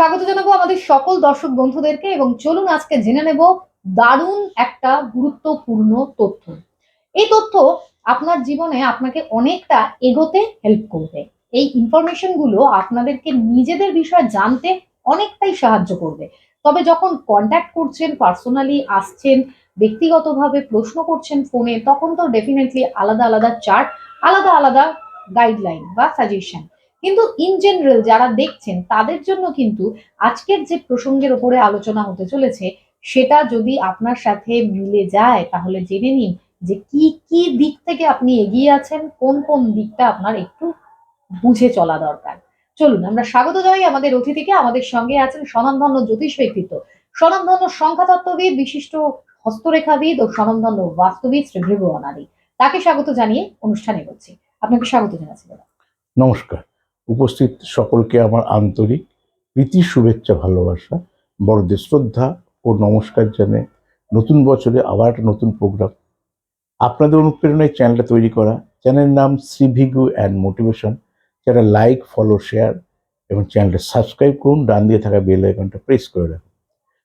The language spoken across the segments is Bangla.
স্বাগত জানাবো আমাদের সকল দর্শক বন্ধুদেরকে এবং চলুন আজকে জেনে নেব দারুণ একটা গুরুত্বপূর্ণ তথ্য। এই তথ্য আপনার জীবনে আপনাকে অনেকটা এগোতে হেল্প করবে। এই ইনফরমেশন গুলো আপনাদেরকে নিজেদের বিষয়ে জানতে অনেকটাই সাহায্য করবে। তবে যখন কন্ট্যাক্ট করছেন, পার্সোনালি আসছেন, ব্যক্তিগতভাবে প্রশ্ন করছেন ফোনে, তখন তো ডেফিনেটলি আলাদা আলাদা চার্ট, আলাদা আলাদা গাইডলাইন বা সাজেশন। কিন্তু ইন জেনারেল যারা দেখছেন তাদের জন্য কিন্তু আজকের যে প্রসঙ্গের উপরে আলোচনা হতে চলেছে সেটা যদি আপনার সাথে মিলে যায় তাহলে জেনে নিন যে কি কি দিক থেকে আপনি এগিয়ে আছেন, কোন কোন দিকটা আপনার একটু বুঝে চলা দরকার। চলুন আমরা স্বাগত জানাই আমাদের অতিথিকে। আমাদের সঙ্গে আছেন স্বনামধন্য জ্যোতিষ ব্যক্তিত্ব, স্বনামধন্য সংখ্যাতত্ত্ববিদ, বিশিষ্ট হস্তরেখাবিদ ও স্বনামধন্য বাস্তুবিদ শ্রী ভৃগু অনাদি। তাকে স্বাগত জানিয়ে অনুষ্ঠানে করছি। আপনাকে স্বাগত জানাচ্ছি দাদা। নমস্কার। উপস্থিত সকলকে আমার আন্তরিক প্রীতি, শুভেচ্ছা, ভালোবাসা, বড়দের শ্রদ্ধা ও নমস্কার জানিয়ে নতুন বছরে আবার একটা নতুন প্রোগ্রাম আপনাদের অনুপ্রেরণায় চ্যানেলটা তৈরি করা। চ্যানেলের নাম শ্রী ভিগু অ্যান্ড মোটিভেশন। যারা লাইক, ফলো, শেয়ার এবং চ্যানেলটা সাবস্ক্রাইব করুন, ডান দিয়ে থাকা বেল আইকনটা প্রেস করে রাখুন।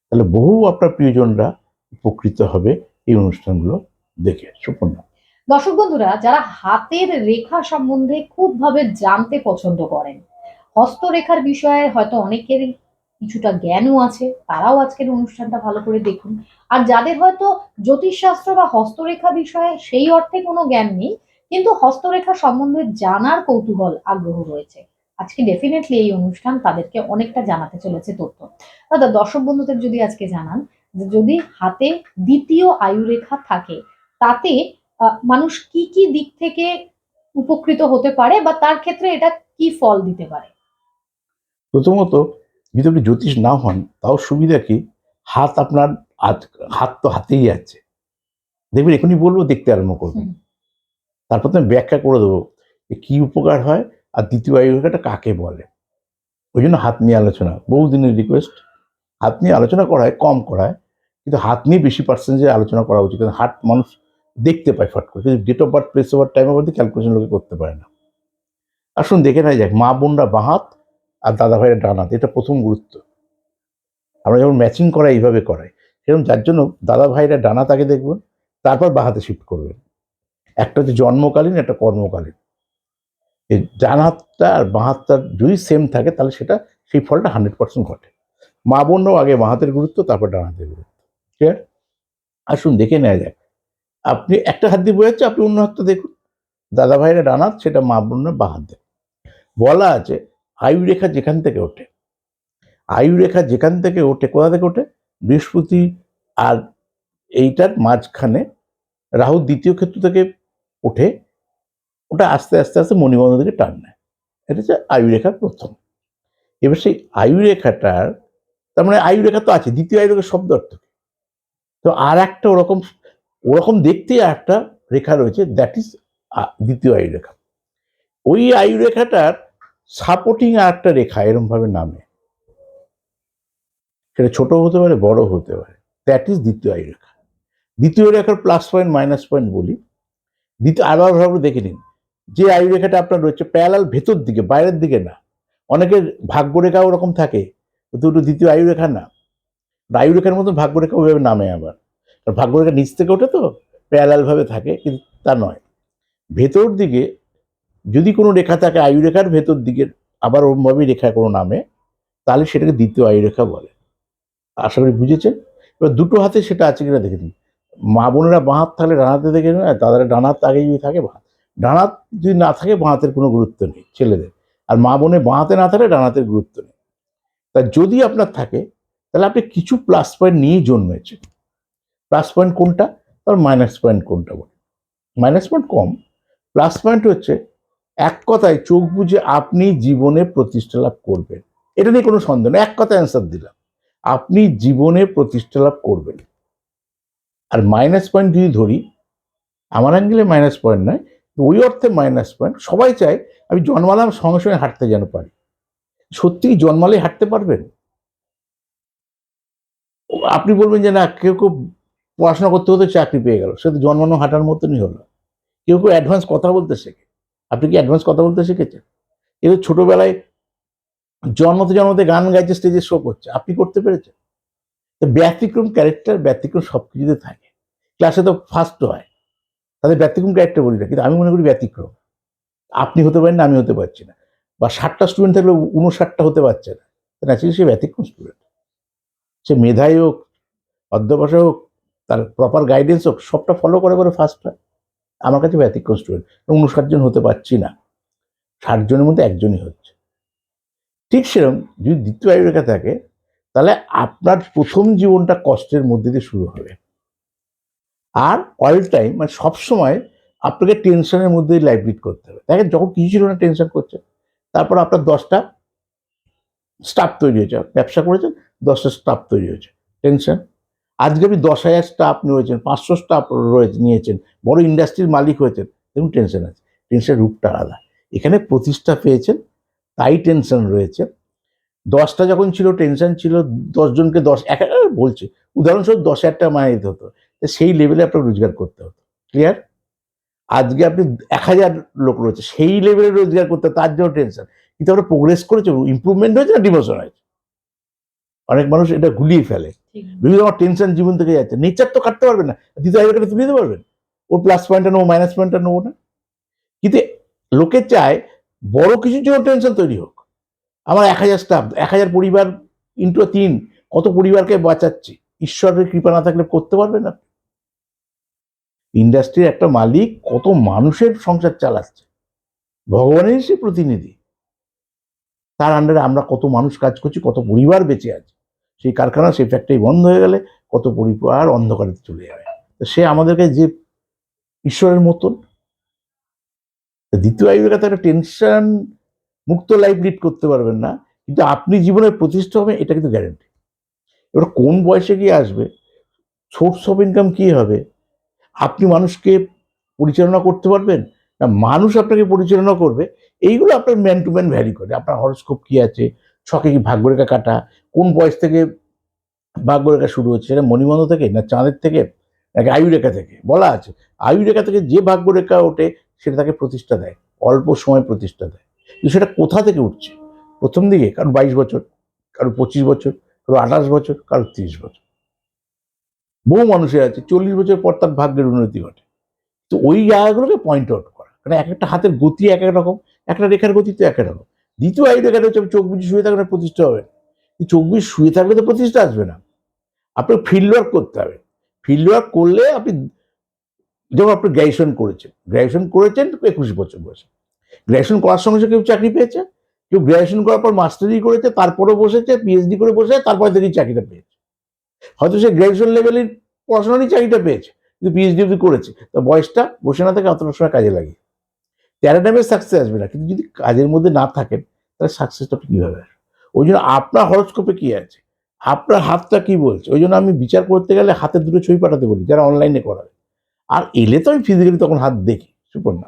তাহলে বহু আপনার প্রিয়জনরা উপকৃত হবে এই অনুষ্ঠানগুলো দেখে। সুপর্ণা। দর্শক বন্ধুরা, যারা হাতের রেখা সম্বন্ধে খুব ভাবে জানতে পছন্দ করেন, হস্তরেখার বিষয়ে হয়তো অনেকের কিছুটা জ্ঞানও আছে, তারাও আজকের অনুষ্ঠানটা ভালো করে দেখুন। আর যাদের হয়তো জ্যোতিষশাস্ত্র বা হস্তরেখা বিষয়ে সেই অর্থে কোনো জ্ঞান নেই, কিন্তু হস্তরেখা সম্বন্ধে জানার কৌতূহল, আগ্রহ রয়েছে, আজকে ডেফিনেটলি এই অনুষ্ঠান তাদেরকে অনেকটা জানাতে চলেছে তথ্য। দাদা, দর্শক বন্ধুদের যদি আজকে জানান যে যদি হাতে দ্বিতীয় আয়ুরেখা থাকে তাতে মানুষ কি কি দিক থেকে উপকৃত হতে পারে বা তার ক্ষেত্রে এটা কি ফল দিতে পারে? প্রথমত, যদি আপনি জ্যোতিষ না হন তাও সুবিধা কি, হাত আপনার হাত তো হাতেই আছে, দেখবেন এখনই বলবো, দেখতে আরম্ভ করবেন। তারপর তো আমি ব্যাখ্যা করে দেবো যে কি উপকার হয় আর দ্বিতীয় আয়ুর্বেদটা কাকে বলে। ওই জন্য হাত নিয়ে আলোচনা, বহুদিনের রিকোয়েস্ট। হাত নিয়ে আলোচনা করা হয়, কম করা হয়, কিন্তু হাত নিয়ে বেশি পার্সেন্টেজে আলোচনা করা উচিত। কারণ হাত মানুষ দেখতে পায় ফট করে, কিন্তু date of birth, place of birth, time of birth calculation লোকে করতে পারে না। আসুন দেখে নেওয়া যাক, মা বোনরা বাঁ হাত আর দাদা ভাইয়ের ডান হাত, এটা প্রথম গুরুত্ব। আমরা যখন ম্যাচিং করাই এইভাবে করাই, সেরকম যার জন্য দাদা ভাইরা ডানা তাকে দেখবেন, তারপর বাঁ হাতে শিফট করবেন। একটা হচ্ছে জন্মকালীন, একটা কর্মকালীন। এই ডান হাতটা আর বাঁ হাতটা যদি সেম থাকে তাহলে সেটা, সেই ফলটা 100% ঘটে। মা বোনরাও আগে বাঁ হাতের গুরুত্ব, তারপর ডান হাতের গুরুত্ব। ক্লিয়ার? আসুন দেখে নেওয়া যাক। আপনি একটা হাত দিয়ে বোঝাচ্ছে, আপনি অন্য হাতটা দেখুন। দাদা ভাইরা ডান হাত, সেটা মা বোনরা বাঁ হাত দেয়। বলা আছে আয়ুরেখা যেখান থেকে ওঠে, আয়ুরেখা যেখান থেকে ওঠে, কোথা থেকে ওঠে? বৃহস্পতি আর এইটার মাঝখানে রাহু দ্বিতীয় ক্ষেত্র থেকে ওঠে, ওটা আস্তে আস্তে আস্তে মণিবন্ধ দিকে টান নেয়। এটা হচ্ছে আয়ুরেখার প্রথম। এবার সেই আয়ুরেখাটার, তার মানে আয়ুরেখা তো আছে, দ্বিতীয় আয়ুরেখার শব্দ অর্থ কি? তো আর একটা ওরকম ওরকম দেখতে একটা রেখা রয়েছে, দ্যাট ইজ দ্বিতীয় আয়ুরেখা। ওই আয়ুরেখাটার সাপোর্টিং আর একটা রেখা এরকম ভাবে নামে, সেটা ছোট হতে পারে, বড় হতে পারে, দ্যাট ইজ দ্বিতীয় আয়ুরেখা। দ্বিতীয় রেখার প্লাস পয়েন্ট, মাইনাস পয়েন্ট বলি। দ্বিতীয় আবার ভাবে দেখে নিন, যে আয়ুরেখাটা আপনার রয়েছে প্যারালাল ভেতর দিকে, বাইরের দিকে না। অনেকের ভাগ্যরেখা ওরকম থাকে, দুটো দ্বিতীয় আয়ুরেখা না। আয়ুরেখার মতন ভাগ্যরেখা ওইভাবে নামে আবার, ভাগ্যরেখা নিচ থেকে ওঠে তো প্যারালাল ভাবে থাকে, কিন্তু তা নয়। ভেতর দিকে যদি কোনো রেখা থাকে, আয়ুরেখার ভেতর দিকে আবার ওরমভাবে রেখা কোনো নামে, তাহলে সেটাকে দ্বিতীয় আয়ুরেখা বলে। আশা করি বুঝেছেন। এবার দুটো হাতে সেটা আছে কিনা দেখে নিন। মা বোনেরা বাঁ হাত থাকলে ডান হাতে দেখে নিন, আর দাদারা ডান হাত আগে যদি থাকে, ডান হাত যদি না থাকে বাঁ হাতের কোনো গুরুত্ব নেই ছেলেদের, আর মা বোনের বাঁ হাতে না থাকলে ডান হাতের গুরুত্ব নেই। তা যদি আপনার থাকে তাহলে আপনি কিছু প্লাস পয়েন্ট নিয়েই জন্মেছেন। প্লাস পয়েন্ট কোনটা, তার মাইনাস পয়েন্ট কোনটা বলে। মাইনাস পয়েন্ট কম, প্লাস পয়েন্ট হচ্ছে এক কথায় চোখ বুঝে আপনি জীবনে প্রতিষ্ঠা লাভ করবেন। এটা নিয়ে কোনো সন্দেহ নেই, এক কথায় অ্যান্সার দিলাম, আপনি জীবনে প্রতিষ্ঠা লাভ করবেন। আর মাইনাস পয়েন্ট যদি ধরি, আমার অ্যাঙ্গেলে মাইনাস পয়েন্ট নয়, ওই অর্থে মাইনাস পয়েন্ট, সবাই চায় আমি জন্মালাম সঙ্গে সঙ্গে হাঁটতে যেন পারি। সত্যি জন্মালে হাঁটতে পারবেন? আপনি বলবেন যে না, কেউ কেউ পড়াশোনা করতে করতে চাকরি পেয়ে গেল, সে তো জন্মানো হাঁটার মতনই হলো। কেউ কেউ অ্যাডভান্স কথা বলতে শেখে। আপনি কি অ্যাডভান্স কথা বলতে শিখেছেন? এবার ছোটবেলায় জন্মতে জন্মতে গান গাইছে, স্টেজে শো করছে, আপনি করতে পেরেছেন? তো ব্যতিক্রম ক্যারেক্টার, ব্যতিক্রম সব কিছুতে থাকে। ক্লাসে তো ফার্স্ট হয়, তাদের ব্যতিক্রম ক্যারেক্টার বলি না, কিন্তু আমি মনে করি ব্যতিক্রম। আপনি হতে পারেন না, আমি হতে পারছি না, বা 60টা স্টুডেন্ট থাকলে 59টা হতে পারছে না, ন্যাচুরালি সে ব্যতিক্রম স্টুডেন্ট। সে মেধাই হোক, অধ্যবসায় হোক, তার প্রপার গাইডেন্স হোক, সবটা ফলো করে করে ফার্স্ট হয়। আমার কাছে ব্যতিক্রম স্টুডেন্ট। 59 জন হতে পারছি না, 60 জনের মধ্যে একজনই হচ্ছে। ঠিক সেরকম যদি দ্বিতীয় আয়ু রেখা থাকে, তাহলে আপনার প্রথম জীবনটা কষ্টের মধ্যে দিয়ে শুরু হবে। আর অল টাইম, মানে সবসময় আপনাকে টেনশনের মধ্যেই লাইফ লিড করতে হবে। দেখেন, যখন কিছু ছিল না টেনশন করছে, তারপর আপনার 10টা স্টাফ তৈরি হয়েছে, ব্যবসা করেছেন, 10টা স্টাফ তৈরি হয়েছে, টেনশন। আজকে আপনি 10,000 স্টাফ নিয়েছেন, 500 স্টাফ রয়েছে নিয়েছেন, বড় ইন্ডাস্ট্রির মালিক হয়েছেন, দেখুন টেনশন আছে। টেনশনের রূপটা আলাদা। এখানে প্রতিষ্ঠা পেয়েছেন, তাই টেনশন রয়েছে। 10টা যখন ছিল টেনশন ছিল, 10 জনকে 10 এক বলছে, উদাহরণস্বরূপ 10,000 টাকা মাইনে দিতে হতো, সেই লেভেলে আপনার রোজগার করতে হতো। ক্লিয়ার? আজকে আপনি 1,000 লোক রয়েছে, সেই লেভেলে রোজগার করতে, তার জন্য টেনশন। কিন্তু আমরা প্রোগ্রেস করেছে, ইম্প্রুভমেন্ট হয়েছে না ডিমোশন হয়েছে? অনেক মানুষ এটা গুলিয়ে ফেলে, বিভিন্ন আমার টেনশন জীবন থেকে যাচ্ছে। নেচার তো কাটতে পারবেন না, দ্বিতীয় আইডিয়াটা তুলে দিতে পারবেন, ওর প্লাস পয়েন্টটা নেবো, মাইনাস পয়েন্টটা নেবো না। কিন্তু লোকে চায় বড় কিছুর জন্য টেনশন তৈরি হোক। আমার 1,000 স্টাফ, 1,000 পরিবার ইন্টু 3, কত পরিবারকে বাঁচাচ্ছি। ঈশ্বরের কৃপা না থাকলে করতে পারবেন না। ইন্ডাস্ট্রির একটা মালিক কত মানুষের সংসার চালাচ্ছে, ভগবানের সে প্রতিনিধি। তার আন্ডারে আমরা কত মানুষ কাজ করছি, কত পরিবার বেঁচে আছে। সেই কারখানা, সেই ফ্যাক্টরি বন্ধ হয়ে গেলে কত পরিবার অন্ধকারে চলে যাবে। সে আমাদেরকে যে ঈশ্বরের মতন। দ্বিতীয় আয়ুরেখা একটা টেনশন মুক্ত লাইফ লিড করতে পারবেন না, কিন্তু আপনি জীবনের প্রতিষ্ঠা হবে, এটা কিন্তু গ্যারেন্টি। এবার কোন বয়সে গিয়ে আসবে, সোর্স অফ ইনকাম কি হবে, আপনি মানুষকে পরিচালনা করতে পারবেন না মানুষ আপনাকে পরিচালনা করবে, এইগুলো আপনার ম্যান টু ম্যান ভ্যারি করে। আপনার হরস্কোপ কি আছে, ছকে কি ভাগ্যরেখা কাটা, কোন বয়স থেকে ভাগ্যরেখা শুরু হচ্ছে, সেটা মণিবন্ধ থেকে না চাঁদের থেকে নাকি আয়ুরেখা থেকে বলা আছে। আয়ুরেখা থেকে যে ভাগ্যরেখা ওঠে সেটা তাকে প্রতিষ্ঠা দেয়, অল্প সময় প্রতিষ্ঠা দেয়। কিন্তু সেটা কোথা থেকে উঠছে, প্রথম দিকে কারো 22 বছর, কারো 25 বছর, কারো 28 বছর, কারো 30 বছর। বহু মানুষের আছে 40 বছর পর তার ভাগ্যের উন্নতি ঘটে। তো ওই জায়গাগুলোকে পয়েন্ট আউট করা, কারণ এক একটা হাতের গতি এক এক রকম, একটা রেখার গতি তো এক এক রকম। দ্বিতীয় আয়ুরেখাটা হচ্ছে চোখ বুঝে শুয়ে থাকলে প্রতিষ্ঠা হবে, চোখ বুঝে শুয়ে থাকলে তো প্রতিষ্ঠা আসবে না। আপনার ফিল্ড ওয়ার্ক করতে হবে। ফিল্ড ওয়ার্ক করলে আপনি, যেমন আপনি গ্র্যাজুয়েশন করেছেন 21 বছর বয়সে, গ্র্যাজুয়েশন করার সঙ্গে সঙ্গে কেউ চাকরি পেয়েছে, কেউ গ্র্যাজুয়েশন করার পর মাস্টারি করেছে, তারপরে বসেছে পিএইচডি করে বসে, তারপরে দেখি চাকরিটা পেয়েছে। হয়তো সে গ্র্যাজুয়েশন লেভেলের পড়াশোনা নিয়ে চাকরিটা পেয়েছে, কিন্তু পিএইচডি অব্দি করেছে, তো বয়সটা বসে না থাকে অতটা সময় কাজে লাগে। প্যারাডাইমে সাকসেস আসবে না, কিন্তু যদি কাজের মধ্যে না থাকেন তাহলে সাকসেসটা কিভাবে আসবে? ওই জন্য আপনার হরস্কোপে কি আছে, আপনার হাতটা কি বলছে, ওই জন্য আমি বিচার করতে গেলে হাতের দুটো ছবি পাঠাতে বলি, যারা অনলাইনে করাবে। আর এলে তো আমি ফিজিক্যালি তখন হাত দেখি। সুপর্ণা,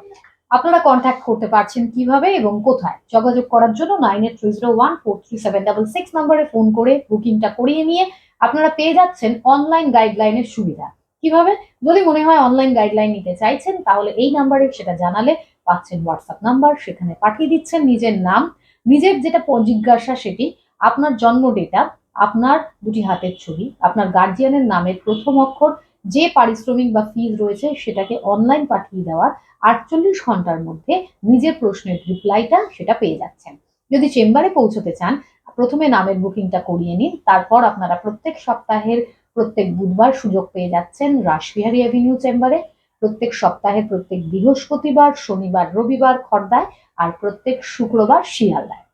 আপনারা কন্ট্যাক্ট করতে পারছেন কিভাবে এবং কোথায়? যোগাযোগ করার জন্য 9830143766 নম্বরে ফোন করে বুকিংটা করিয়ে নিয়ে আপনারা পেয়ে যাচ্ছেন অনলাইন গাইডলাইনের সুবিধা। কিভাবে? যদি মনে হয় অনলাইন গাইডলাইন নিতে চাইছেন, তাহলে এই নাম্বারে সেটা জানালে পাচ্ছেন হোয়াটসঅ্যাপ নাম্বার, সেখানে পাঠিয়ে দিচ্ছেন নিজের নাম, নিজের যেটা জিজ্ঞাসা সেটি, আপনার জন্ম ডেটা, আপনার দুটি হাতের ছবি, আপনার গার্জিয়ানের নামের প্রথম অক্ষর, যে পারিশ্রমিক বা ফিজ রয়েছে সেটাকে অনলাইন পাঠিয়ে দেওয়ার 48 ঘন্টার মধ্যে নিজের প্রশ্নের রিপ্লাইটা সেটা পেয়ে যাচ্ছেন। যদি চেম্বারে পৌঁছতে চান, প্রথমে নামের বুকিংটা করিয়ে নিন, তারপর আপনারা প্রত্যেক সপ্তাহের প্রত্যেক বুধবার সুযোগ পেয়ে যাচ্ছেন রাসবিহারী অ্যাভিনিউ চেম্বারে, প্রত্যেক সপ্তাহে প্রত্যেক বৃহস্পতিবার, শনিবার, রবিবার খড়দায়, আর প্রত্যেক শুক্রবার শিয়ালদায়।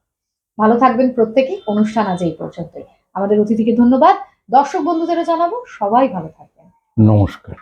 ভালো থাকবেন প্রত্যেকেই। অনুষ্ঠান আজ এই পর্যন্তই। আমাদের অতিথিকে ধন্যবাদ। দর্শক বন্ধুদেরও জানাবো সবাই ভালো থাকবেন। নমস্কার।